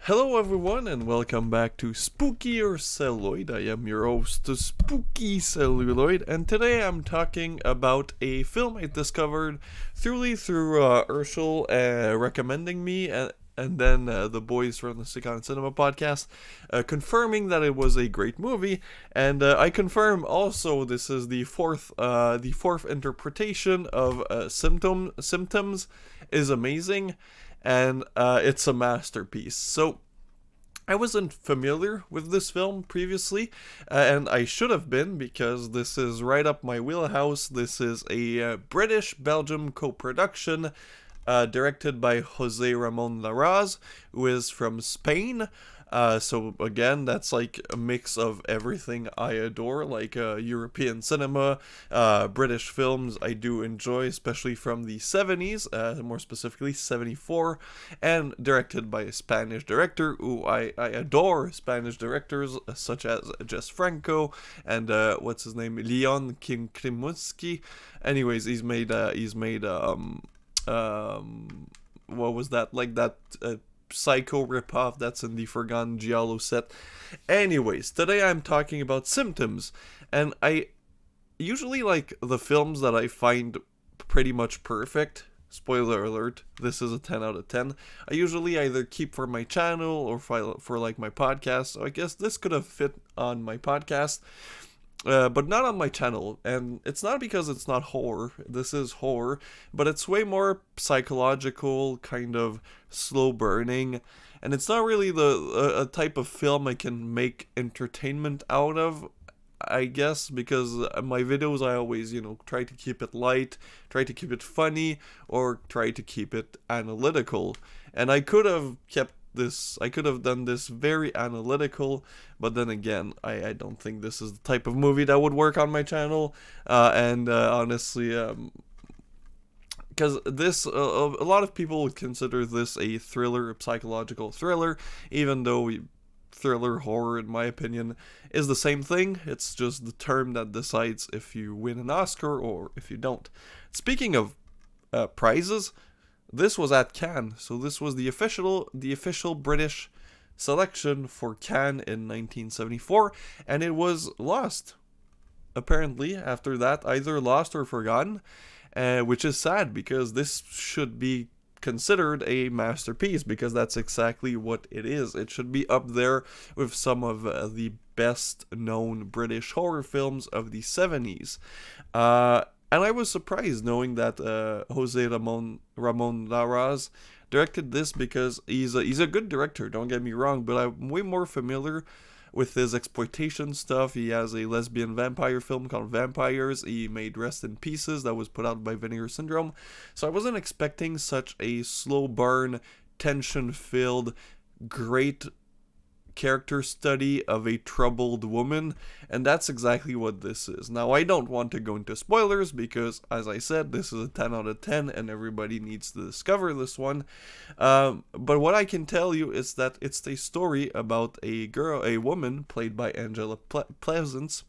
Hello everyone and welcome back to Spookier Celluloid. I am your host, the Spooky Celluloid, and today I'm talking about a film I discovered through Urshel recommending me and then the boys from the Sick on Cinema podcast confirming that it was a great movie, and I confirm also this is the fourth interpretation of Symptoms is amazing, and it's a masterpiece. So I wasn't familiar with this film previously, and I should have been because this is right up my wheelhouse. This is a British-Belgium co-production directed by Jose Ramon Larraz, who is from Spain. So again, that's like a mix of everything I adore, like European cinema, British films I do enjoy, especially from the 70s, more specifically 74, and directed by a Spanish director who I adore Spanish directors such as Jess Franco and what's his name, Leon Klimuski. Anyways, he's made what was that, like that Psycho ripoff that's in the Forgotten Giallo set. Anyways, today I'm talking about Symptoms, and I usually like the films that I find pretty much perfect. Spoiler alert, this is a 10 out of 10. I usually either keep for my channel or for like my podcast, so I guess this could have fit on my podcast. But not on my channel, and it's not because it's not horror. This is horror, but it's way more psychological, kind of slow burning, and it's not really a type of film I can make entertainment out of, I guess, because my videos I always, try to keep it light, try to keep it funny, or try to keep it analytical, and I could have done this very analytical, but then again, I don't think this is the type of movie that would work on my channel, and honestly, because this, a lot of people would consider this a thriller, a psychological thriller, even though thriller horror, in my opinion, is the same thing. It's just the term that decides if you win an Oscar or if you don't. Speaking of prizes, this was at Cannes, so this was the official British selection for Cannes in 1974, and it was lost. Apparently, after that, either lost or forgotten, which is sad because this should be considered a masterpiece, because that's exactly what it is. It should be up there with some of the best known British horror films of the 70s. And I was surprised knowing that Jose Ramon Larraz directed this, because he's a good director, don't get me wrong, but I'm way more familiar with his exploitation stuff. He has a lesbian vampire film called Vampires. He made Rest in Pieces that was put out by Vinegar Syndrome. So I wasn't expecting such a slow burn, tension-filled, great character study of a troubled woman, and that's exactly what this is. Now, I don't want to go into spoilers because, as I said, this is a 10 out of 10 and everybody needs to discover this one, but what I can tell you is that it's a story about a woman played by Angela Pleasance,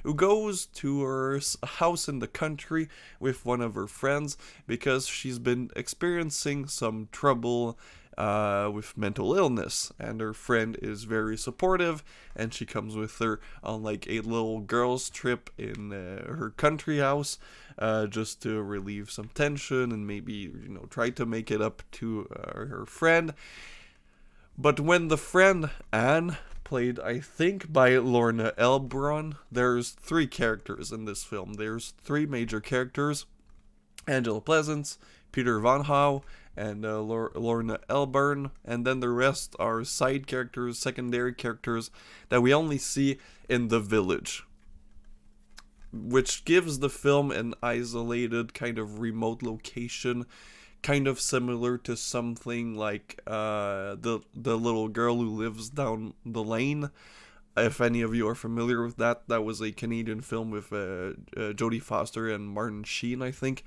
who goes to her house in the country with one of her friends because she's been experiencing some trouble with mental illness, and her friend is very supportive, and she comes with her on like a little girls trip in her country house, just to relieve some tension and maybe try to make it up to her friend. But when the friend Anne, played I think by Lorna Elbron, there's three characters in this film. There's three major characters: Angela Pleasance, Peter Van Houw, and Lorna Elburn, and then the rest are side characters, secondary characters that we only see in the village, which gives the film an isolated, kind of remote location, kind of similar to something like the little girl who lives down the lane. If any of you are familiar with that was a Canadian film with Jodie Foster and Martin Sheen, I think.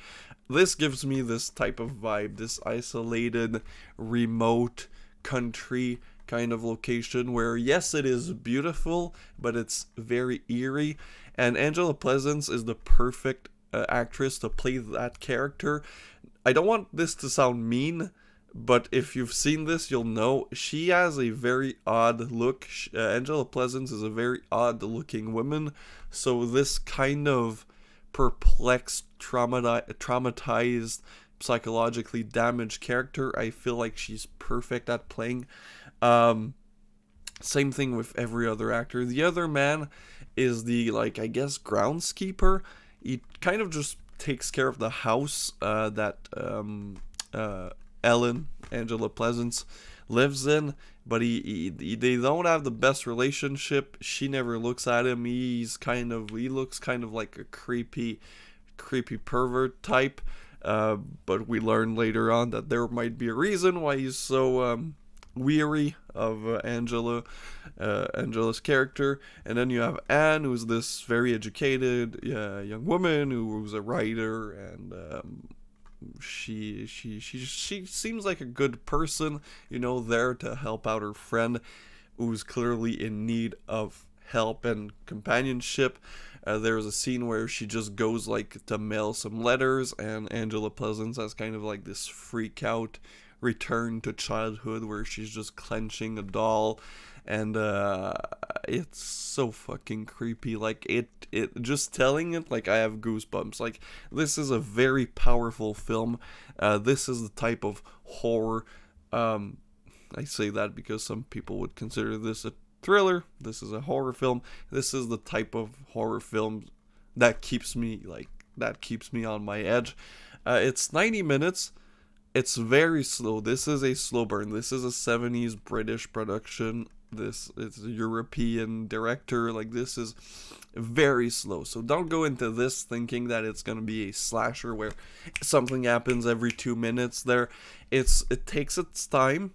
This gives me this type of vibe, this isolated, remote, country kind of location where, yes, it is beautiful, but it's very eerie. And Angela Pleasance is the perfect actress to play that character. I don't want this to sound mean, but if you've seen this, you'll know she has a very odd look. Angela Pleasance is a very odd looking woman. So this kind of perplexed, traumatized, psychologically damaged character, I feel like she's perfect at playing. Same thing with every other actor. The other man is the, like, I guess, groundskeeper. He kind of just takes care of the house that Ellen, Angela Pleasance, lives in, but they don't have the best relationship. She never looks at him. He looks kind of like a creepy pervert type. But we learn later on that there might be a reason why he's so weary of Angela's character. And then you have Anne, who's this very educated young woman who's a writer, and she seems like a good person, there to help out her friend who's clearly in need of help and companionship. There's a scene where she just goes to mail some letters, and Angela Pleasance has kind of like this freak out return to childhood where she's just clenching a doll, and it's so fucking creepy. It just telling it, I have goosebumps. This is a very powerful film. This is the type of horror. I say that because some people would consider this a thriller. This is a horror film. This is the type of horror film that keeps me on my edge. It's 90 minutes. It's very slow. This is a slow burn. This is a 70s British production. It's a European director. This is very slow. So don't go into this thinking that it's gonna be a slasher where something happens every 2 minutes. It takes its time.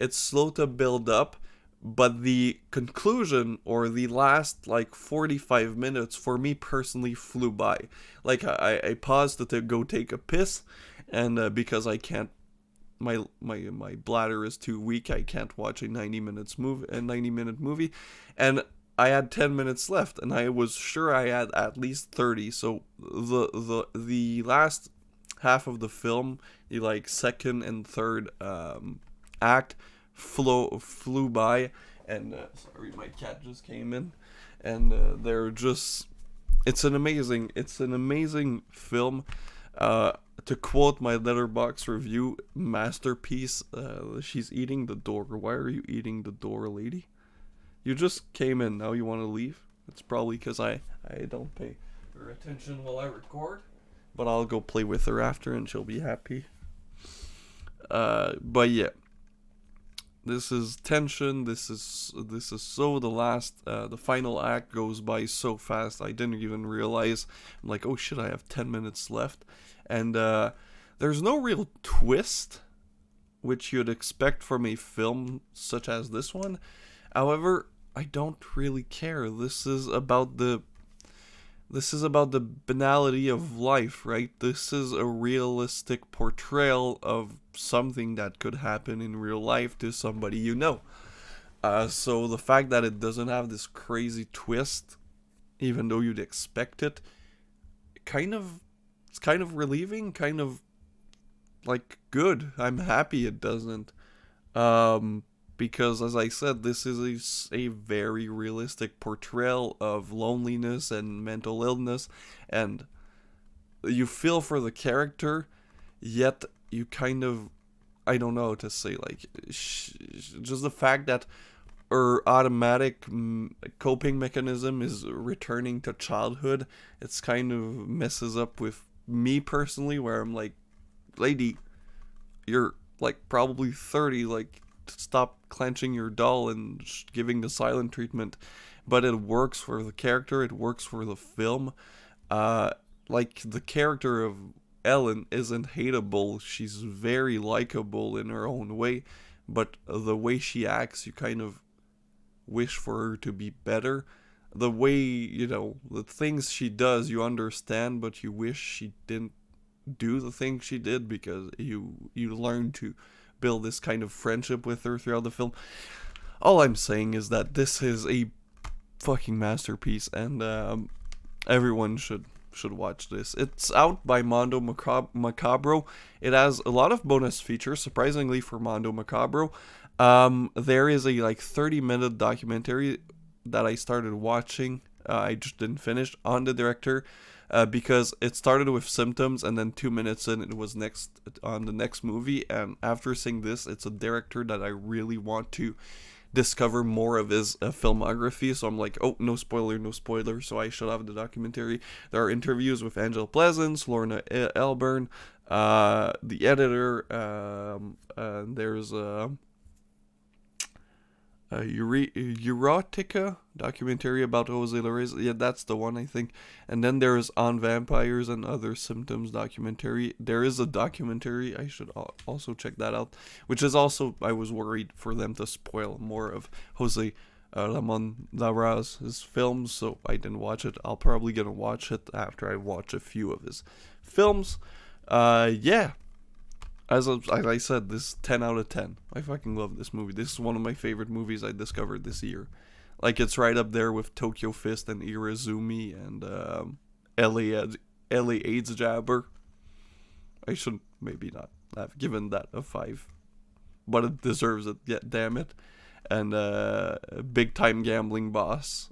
It's slow to build up. But the conclusion, or the last 45 minutes, for me personally flew by. I paused to go take a piss, and because I can't, my bladder is too weak, I can't watch a 90-minute movie, and I had 10 minutes left, and I was sure I had at least 30. So the last half of the film, the second and third act, flew by. And sorry, my cat just came in, and it's an amazing film. To quote my Letterboxd review, masterpiece. She's eating the door. Why are you eating the door, lady? You just came in, now you want to leave? It's probably because I don't pay her attention while I record, but I'll go play with her after and she'll be happy. But yeah, this is tension. This is so the final act goes by so fast. I didn't even realize. I'm like, oh shit, I have 10 minutes left, and there's no real twist, which you'd expect from a film such as this one. However, I don't really care. This is about the banality of life, right? This is a realistic portrayal of something that could happen in real life to somebody you know. So the fact that it doesn't have this crazy twist, even though you'd expect it, it's kind of relieving, kind of good. I'm happy it doesn't. Because, as I said, this is a very realistic portrayal of loneliness and mental illness, and you feel for the character, yet you kind of, I don't know how to say, just the fact that her automatic coping mechanism is returning to childhood, it's kind of messes up with me personally, where I'm like, lady, you're probably 30, stop clenching your doll and giving the silent treatment. But it works for the character, it works for the film. The character of Ellen isn't hateable, she's very likable in her own way, but the way she acts, you kind of wish for her to be better. The way, the things she does, you understand, but you wish she didn't do the things she did, because you learn to build this kind of friendship with her throughout the film. All I'm saying is that this is a fucking masterpiece, and everyone should should watch this. It's out by Mondo Macabro. It has a lot of bonus features, surprisingly for Mondo Macabro. There is a like 30-minute documentary that I started watching. I just didn't finish on the director because it started with symptoms and then 2 minutes in it was next on the next movie. And after seeing this, it's a director that I really want to discover more of his filmography. So I'm like, oh, no spoiler, no spoiler. So I shut off the documentary. There are interviews with Angela Pleasance, Lorna Elburn, the editor. There's Erotica documentary about Jose Lorez. Yeah, that's the one, I think. And then there's On Vampires and Other Symptoms documentary. There is a documentary, I should also check that out, which is also, I was worried for them to spoil more of Jose Ramon Larraz's films, so I didn't watch it. I'll probably gonna watch it after I watch a few of his films. Yeah. As I said, this is 10 out of 10. I fucking love this movie. This is one of my favorite movies I discovered this year. Like, it's right up there with Tokyo Fist and Irizumi and LA AIDS Jabber. I should maybe not have given that a 5. But it deserves it, yeah, damn it. And Big Time Gambling Boss.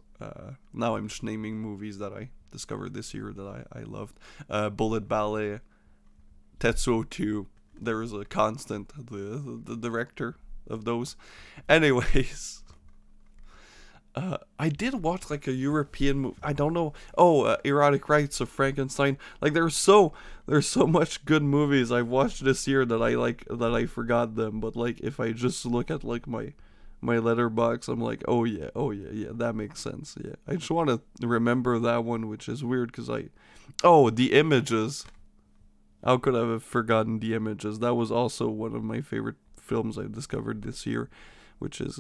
Now I'm just naming movies that I discovered this year that I loved. Bullet Ballet. Tetsuo 2. There is a constant, the director of those. Anyways, I did watch like a European movie. I don't know. Oh, Erotic Rights of Frankenstein. Like there's so much good movies I've watched this year that I forgot them. But like if I just look at like my letterbox, I'm like, oh yeah, that makes sense. Yeah, I just want to remember that one, which is weird because The Images. How could I have forgotten The Images? That was also one of my favorite films I discovered this year, which is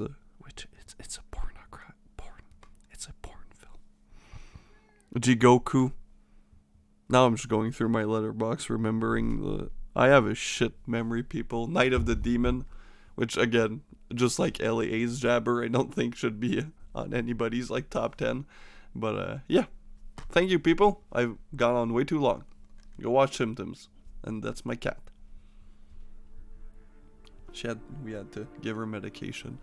it's a porn film. Jigoku. Now I'm just going through my letterbox, remembering I have a shit memory, people. Night of the Demon, which again, just like LA's Jabber, I don't think should be on anybody's like top 10. But yeah, thank you, people. I've gone on way too long. Go watch Symptoms. And that's my cat. We had to give her medication.